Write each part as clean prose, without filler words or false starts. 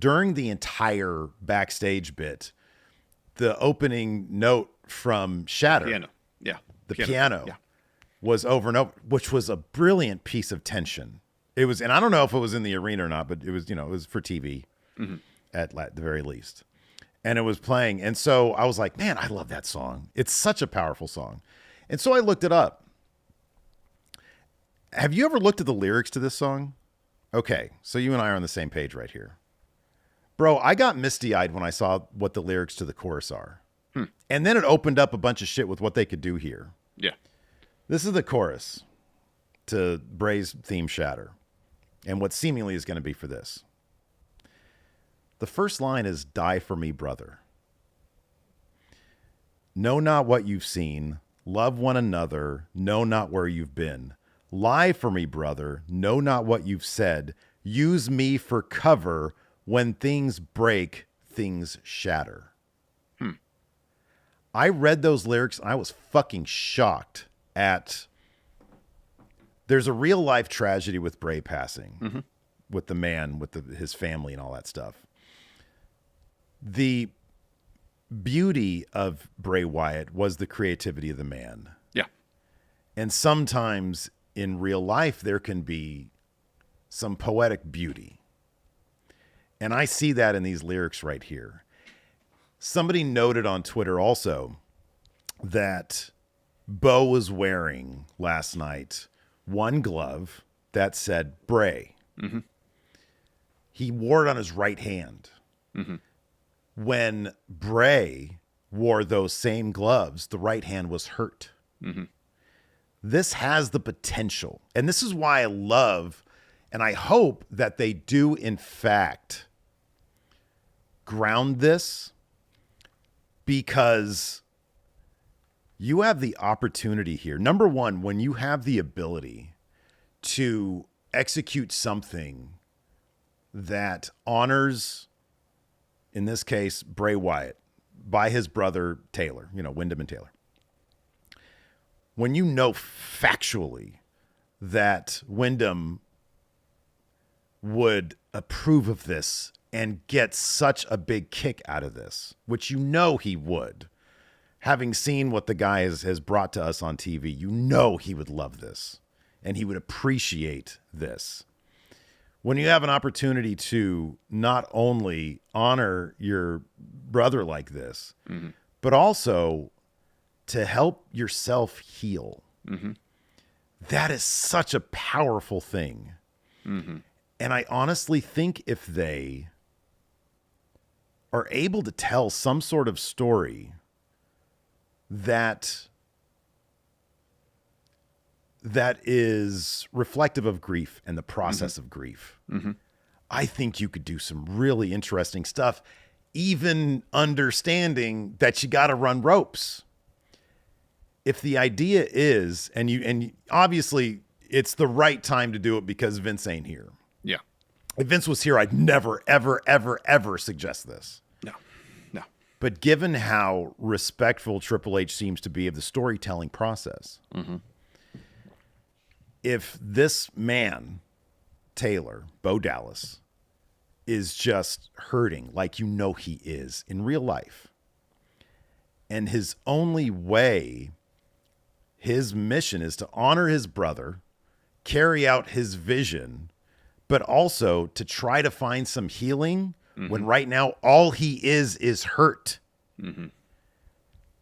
during the entire backstage bit, the opening note from Shatter, the piano was over and over, which was a brilliant piece of tension. It was, and I don't know if it was in the arena or not, but it was, it was for TV at the very least. And it was playing. And so I was like, man, I love that song. It's such a powerful song. And so I looked it up. Have you ever looked at the lyrics to this song? Okay, so you and I are on the same page right here. Bro, I got misty-eyed when I saw what the lyrics to the chorus are. And then it opened up a bunch of shit with what they could do here. Yeah. This is the chorus to Bray's theme Shatter, and what seemingly is going to be for this. The first line is, "Die for me, brother. Know not what you've seen. Love one another. Know not where you've been. Lie for me, brother. Know not what you've said. Use me for cover. When things break, things shatter." I read those lyrics and I was fucking shocked at... There's a real life tragedy with Bray passing, with the man, with his family and all that stuff. The beauty of Bray Wyatt was the creativity of the man. Yeah. And sometimes in real life, there can be some poetic beauty. And I see that in these lyrics right here. Somebody noted on Twitter also that Bo was wearing last night one glove that said Bray. He wore it on his right hand. When Bray wore those same gloves, the right hand was hurt. This has the potential. And this is why I love, and I hope that they do, in fact, ground this, because you have the opportunity here. Number one, when you have the ability to execute something that honors, in this case, Bray Wyatt, by his brother Taylor, Wyndham and Taylor. When you know factually that Wyndham would approve of this and get such a big kick out of this, which he would, having seen what the guy has brought to us on TV, he would love this and he would appreciate this. When you have an opportunity to not only honor your brother like this, but also to help yourself heal, that is such a powerful thing. And I honestly think if they are able to tell some sort of story that is reflective of grief and the process of grief, I think you could do some really interesting stuff, even understanding that you got to run ropes. If the idea is, and obviously it's the right time to do it because Vince ain't here. Yeah. If Vince was here, I'd never, ever, ever, ever suggest this. No. But given how respectful Triple H seems to be of the storytelling process, if this man, Taylor, Bo Dallas, is just hurting like he is in real life, and his only way, his mission is to honor his brother, carry out his vision, but also to try to find some healing when right now all he is hurt.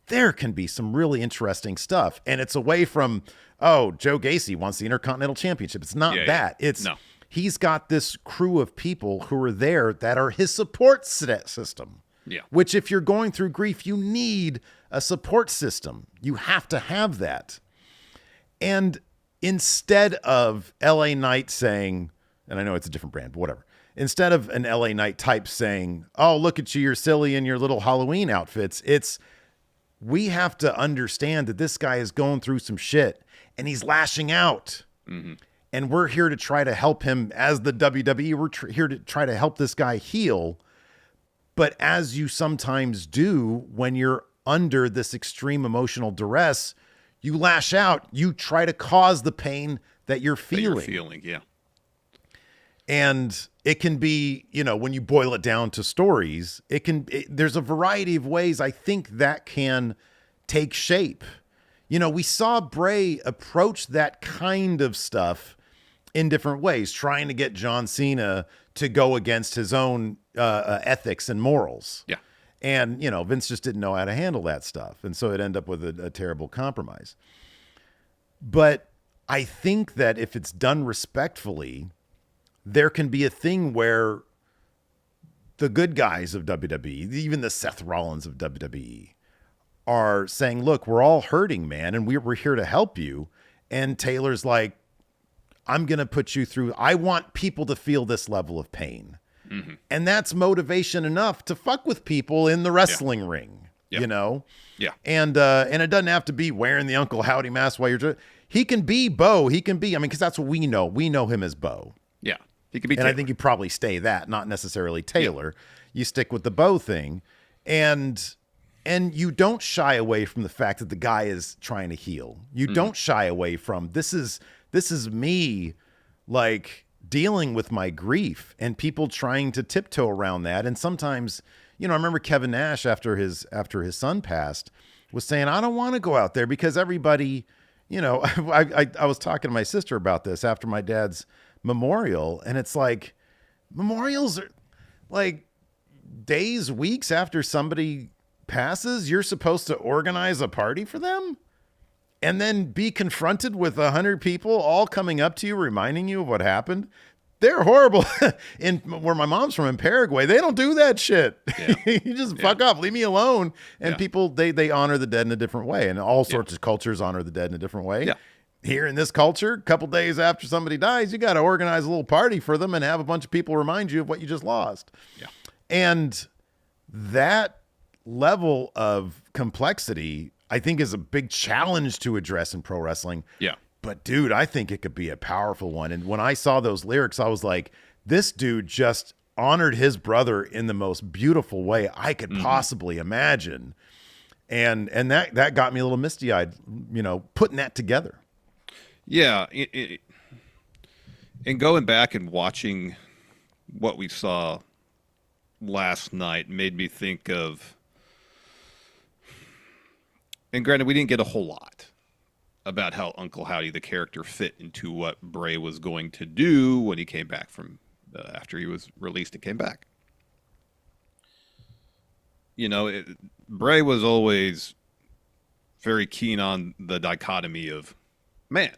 There can be some really interesting stuff. And it's away from, Joe Gacy wants the Intercontinental Championship. It's not that. It's he's got this crew of people who are there that are his support system. Yeah. Which, if you're going through grief, you need a support system. You have to have that. And instead of LA Knight saying, and I know it's a different brand, but whatever. Instead of an LA Knight type saying, "Oh, look at you, you're silly in your little Halloween outfits," we have to understand that this guy is going through some shit and he's lashing out. And we're here to try to help him as the WWE. We're here to try to help this guy heal. But as you sometimes do when you're under this extreme emotional duress, you lash out. You try to cause the pain that you're feeling. Yeah. And It can be, when you boil it down to stories, there's a variety of ways I think that can take shape. We saw Bray approach that kind of stuff in different ways, trying to get John Cena to go against his own ethics and morals. Yeah. And, Vince just didn't know how to handle that stuff. And so it ended up with a terrible compromise. But I think that if it's done respectfully, there can be a thing where the good guys of WWE, even the Seth Rollins of WWE, are saying, look, we're all hurting, man, and we're here to help you. And Taylor's like, I'm going to put you through. I want people to feel this level of pain. Mm-hmm. And that's motivation enough to fuck with people in the wrestling ring, Yeah. And it doesn't have to be wearing the Uncle Howdy mask while you're he can be Bo. He can be, because that's what we know. We know him as Bo. Yeah. He could be Taylor. I think you probably stay that, not necessarily Taylor. Yeah. You stick with the Bo thing. And you don't shy away from the fact that the guy is trying to heal. You don't shy away from this is me like dealing with my grief and people trying to tiptoe around that. And sometimes, I remember Kevin Nash after his son passed was saying, I don't want to go out there because everybody, I was talking to my sister about this after my dad's memorial. And it's like, memorials are like days, weeks after somebody passes, you're supposed to organize a party for them and then be confronted with 100 people all coming up to you, reminding you of what happened. They're horrible. In where my mom's from in Paraguay, they don't do that shit. Yeah. You just fuck up, leave me alone. And people, they honor the dead in a different way. And all sorts of cultures honor the dead in a different way. Yeah. Here in this culture, a couple days after somebody dies, you got to organize a little party for them and have a bunch of people remind you of what you just lost. Yeah. And that level of complexity, I think, is a big challenge to address in pro wrestling. Yeah. But dude, I think it could be a powerful one. And when I saw those lyrics, I was like, this dude just honored his brother in the most beautiful way I could possibly imagine. And that got me a little misty-eyed, putting that together. Yeah. And going back and watching what we saw last night made me think of, and granted, we didn't get a whole lot about how Uncle Howdy, the character, fit into what Bray was going to do when he came back from after he was released and came back. Bray was always very keen on the dichotomy of man.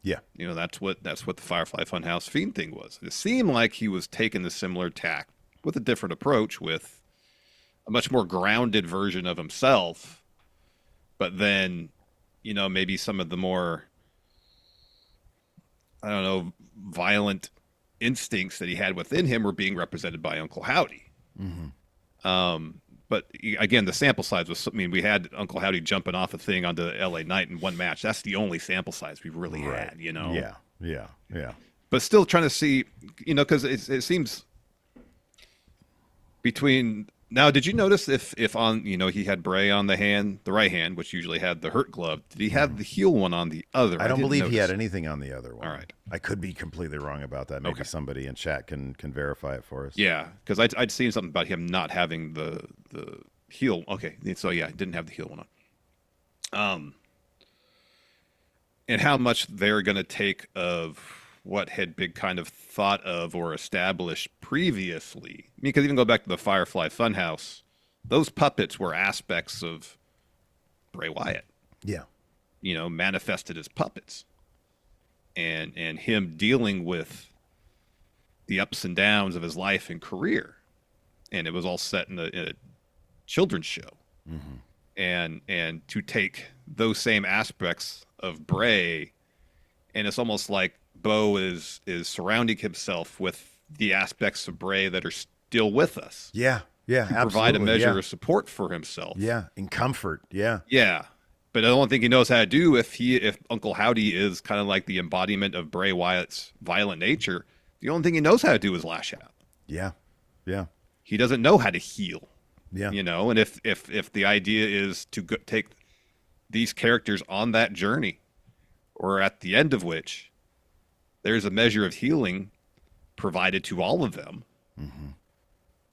Yeah. That's what the Firefly Funhouse Fiend thing was. It seemed like he was taking a similar tack with a different approach, with a much more grounded version of himself. But then, maybe some of the more, I don't know, violent instincts that he had within him were being represented by Uncle Howdy. Mm-hmm. But again, the sample size was, we had Uncle Howdy jumping off a thing onto LA Knight in one match. That's the only sample size we really had, Yeah. But still trying to see, because it seems between now, did you notice if on, he had Bray on the right hand, which usually had the hurt glove, did he have the heel one on the other? I don't believe he had anything on the other one. All right. I could be completely wrong about that. Maybe somebody in chat can verify it for us. Yeah, because I'd seen something about him not having the heel. Okay, so yeah, he didn't have the heel one on. And how much they're going to take of what had been kind of thought of or established previously. Because even go back to the Firefly Funhouse, those puppets were aspects of Bray Wyatt. Yeah. Manifested as puppets. And him dealing with the ups and downs of his life and career. And it was all set in a children's show. Mm-hmm. And to take those same aspects of Bray, and it's almost like Bo is surrounding himself with the aspects of Bray that are still with us. Yeah, absolutely. Provide a measure of support for himself. Yeah, and comfort. Yeah. But I don't think he knows how to do if Uncle Howdy is kind of like the embodiment of Bray Wyatt's violent nature. The only thing he knows how to do is lash out. Yeah. He doesn't know how to heal. Yeah. And if the idea is to take these characters on that journey, or at the end of which there's a measure of healing, provided to all of them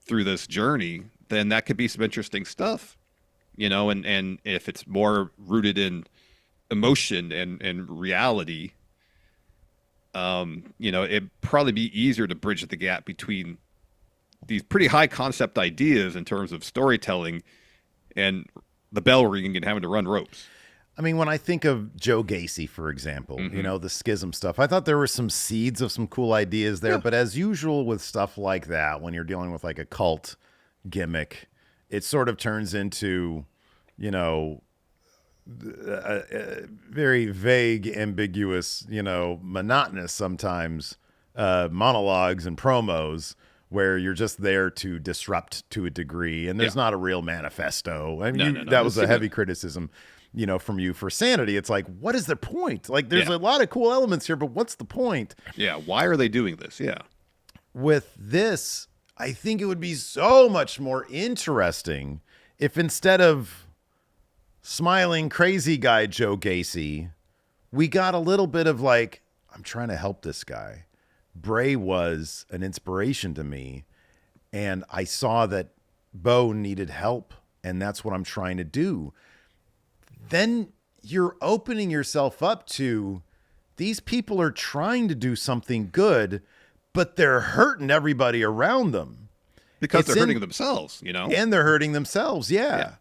through this journey, then that could be some interesting stuff, and if it's more rooted in emotion and reality, it'd probably be easier to bridge the gap between these pretty high concept ideas in terms of storytelling and the bell ringing and having to run ropes. I mean, when I think of Joe Gacy, for example, the schism stuff, I thought there were some seeds of some cool ideas there. Yeah. But as usual with stuff like that, when you're dealing with like a cult gimmick, it sort of turns into, very vague, ambiguous, monotonous sometimes monologues and promos where you're just there to disrupt to a degree. And there's not a real manifesto. I mean, that was a heavy criticism, from you for Sanity. It's like, what is the point? Like, there's a lot of cool elements here, but what's the point? Yeah. Why are they doing this? Yeah. With this, I think it would be so much more interesting if instead of smiling crazy guy Joe Gacy, we got a little bit of like, I'm trying to help this guy. Bray was an inspiration to me, and I saw that Bo needed help, and that's what I'm trying to do. Then you're opening yourself up to these people are trying to do something good, but they're hurting everybody around them. Because they're hurting themselves, And they're hurting themselves, yeah.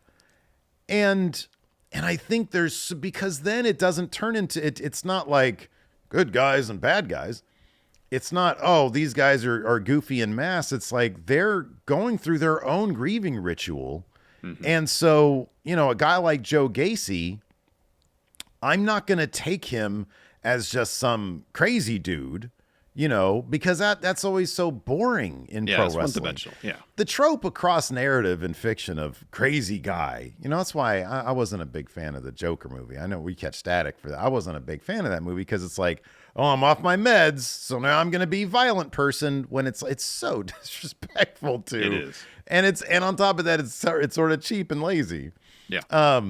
And I think because then it doesn't turn into it. It's not like good guys and bad guys. It's not, these guys are goofy en masse. It's like they're going through their own grieving ritual. And so, a guy like Joe Gacy, I'm not going to take him as just some crazy dude, because that's always so boring in pro wrestling. One-dimensional. Yeah. The trope across narrative and fiction of crazy guy, that's why I wasn't a big fan of the Joker movie. I know we catch static for that. I wasn't a big fan of that movie because it's like, I'm off my meds, so now I'm going to be violent person, when it's so disrespectful to. It is. And on top of that, it's sort of cheap and lazy. Yeah. I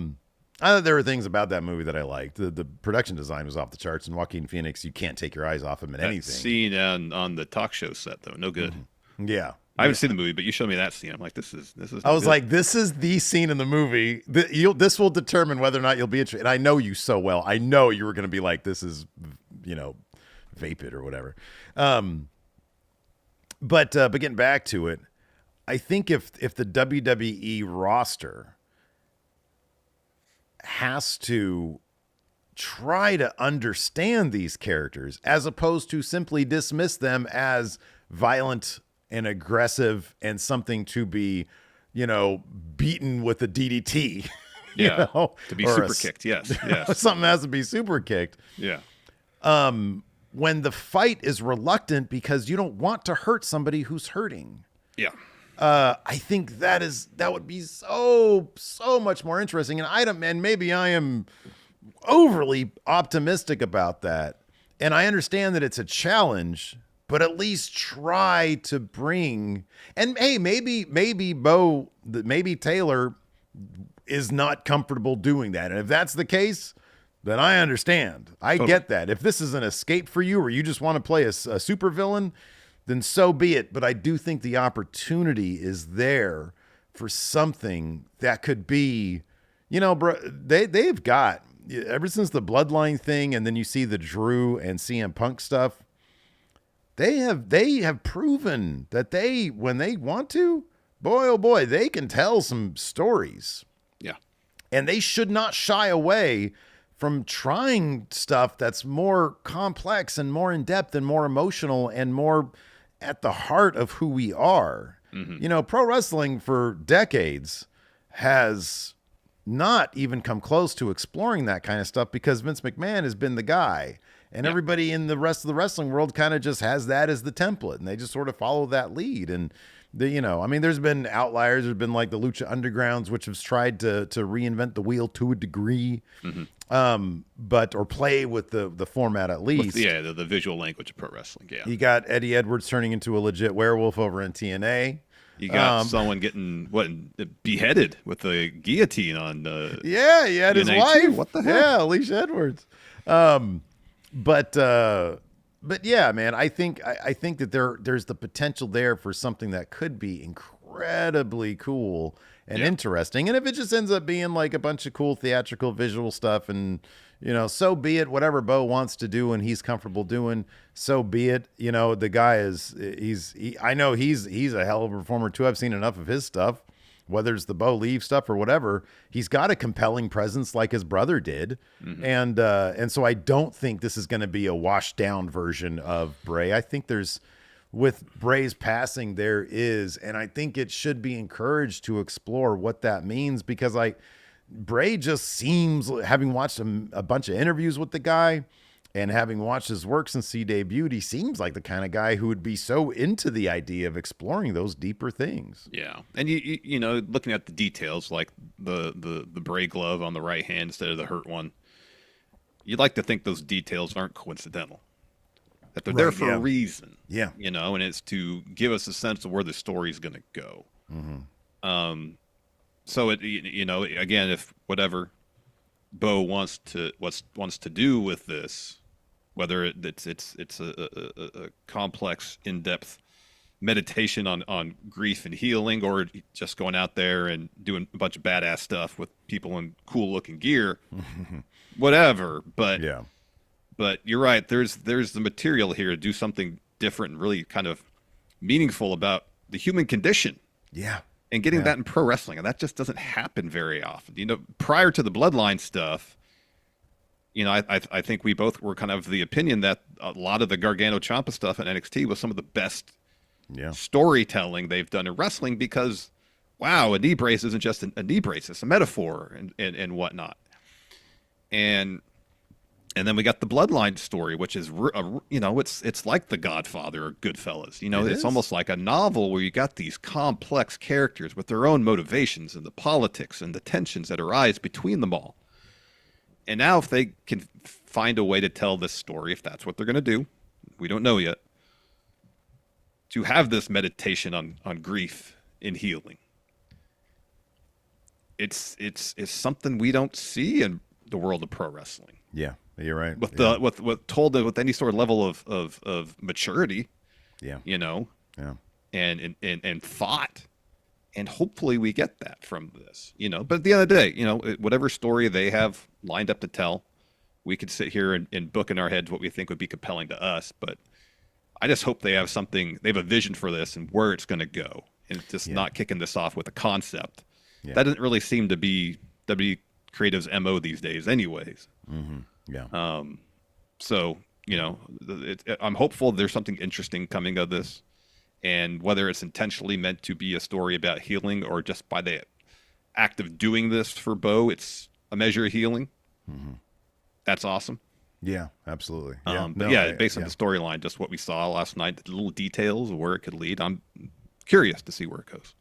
thought there were things about that movie that I liked. The production design was off the charts, and Joaquin Phoenix, you can't take your eyes off him in anything. Scene on the talk show set, though, no good. Yeah. I haven't seen the movie, but you showed me that scene. I'm like, this is. I was like, this is the scene in the movie. This will determine whether or not you'll be interested. And I know you so well. I know you were going to be like, this is, Vapid or whatever. But getting back to it, I think if the WWE roster has to try to understand these characters as opposed to simply dismiss them as violent and aggressive and something to be, beaten with a DDT. Yeah. To be super kicked. Yes. Something has to be super kicked. Yeah. When the fight is reluctant because you don't want to hurt somebody who's hurting. Yeah. I think that would be so much more interesting. And maybe I am overly optimistic about that. And I understand that it's a challenge, but at least try to bring, and hey, maybe Taylor is not comfortable doing that. And if that's the case, then I understand. I get that. If this is an escape for you, or you just want to play a supervillain, then so be it. But I do think the opportunity is there for something that could be, bro, they've got, ever since the Bloodline thing, and then you see the Drew and CM Punk stuff, they have proven that when they want to, boy, oh boy, they can tell some stories. Yeah. And they should not shy away from trying stuff that's more complex and more in-depth and more emotional and more at the heart of who we are. Mm-hmm. Pro wrestling for decades has not even come close to exploring that kind of stuff because Vince McMahon has been the guy. And everybody in the rest of the wrestling world kind of just has that as the template, and they just sort of follow that lead. And there's been outliers. There's been like the Lucha Undergrounds, which has tried to reinvent the wheel to a degree, or play with the format at least. The visual language of pro wrestling. Yeah, you got Eddie Edwards turning into a legit werewolf over in TNA. You got someone getting beheaded with a guillotine on. He had his wife. What the hell? Yeah, Alicia Edwards. But but yeah, man, I think that there's the potential there for something that could be incredibly cool and Yeah. interesting. And if it just ends up being like a bunch of cool theatrical visual stuff, and so be it. Whatever Bo wants to do and he's comfortable doing, so be it. The guy I know he's a hell of a performer too. I've seen enough of his stuff. Whether it's the Bo Leave stuff or whatever, he's got a compelling presence like his brother did. And so I don't think this is going to be a washed down version of Bray. I think with Bray's passing, there is, and I think it should be encouraged to explore what that means, because Bray just seems, having watched a bunch of interviews with the guy and having watched his work since he debuted, he seems like the kind of guy who would be so into the idea of exploring those deeper things. Yeah, and you know, looking at the details, like the Bray glove on the right hand instead of the hurt one, you'd like to think those details aren't coincidental, that they're there for a reason. Yeah, and it's to give us a sense of where the story's going to go. So again, if whatever Bo wants to do with this, whether it's a complex, in-depth meditation on grief and healing, or just going out there and doing a bunch of badass stuff with people in cool looking gear, whatever. But yeah, but you're right. There's the material here to do something different and really kind of meaningful about the human condition. yeah. And getting that in pro wrestling, and that just doesn't happen very often. Prior to the Bloodline stuff, I think we both were kind of the opinion that a lot of the Gargano Ciampa stuff in NXT was some of the best storytelling they've done in wrestling, because, wow, a knee brace isn't just a knee brace; it's a metaphor and whatnot. And then we got the Bloodline story, which is, it's like The Godfather or Goodfellas. It's almost like a novel where you got these complex characters with their own motivations and the politics and the tensions that arise between them all. And now if they can find a way to tell this story, if that's what they're going to do, we don't know yet, to have this meditation on grief and healing, it's something we don't see in the world of pro wrestling. Yeah. You're right. With any sort of level of maturity, yeah, and thought, and hopefully we get that from this, But at the end of the day, whatever story they have lined up to tell, we could sit here and book in our heads what we think would be compelling to us. But I just hope they have a vision for this and where it's going to go, and just not kicking this off with a concept. Yeah. That doesn't really seem to be WWE Creative's MO these days, anyways. Mm-hmm. Yeah. So, I'm hopeful there's something interesting coming of this, and whether it's intentionally meant to be a story about healing or just by the act of doing this for Bo, it's a measure of healing. Mm-hmm. That's awesome. Yeah, absolutely. Based on the storyline, just what we saw last night, the little details of where it could lead, I'm curious to see where it goes.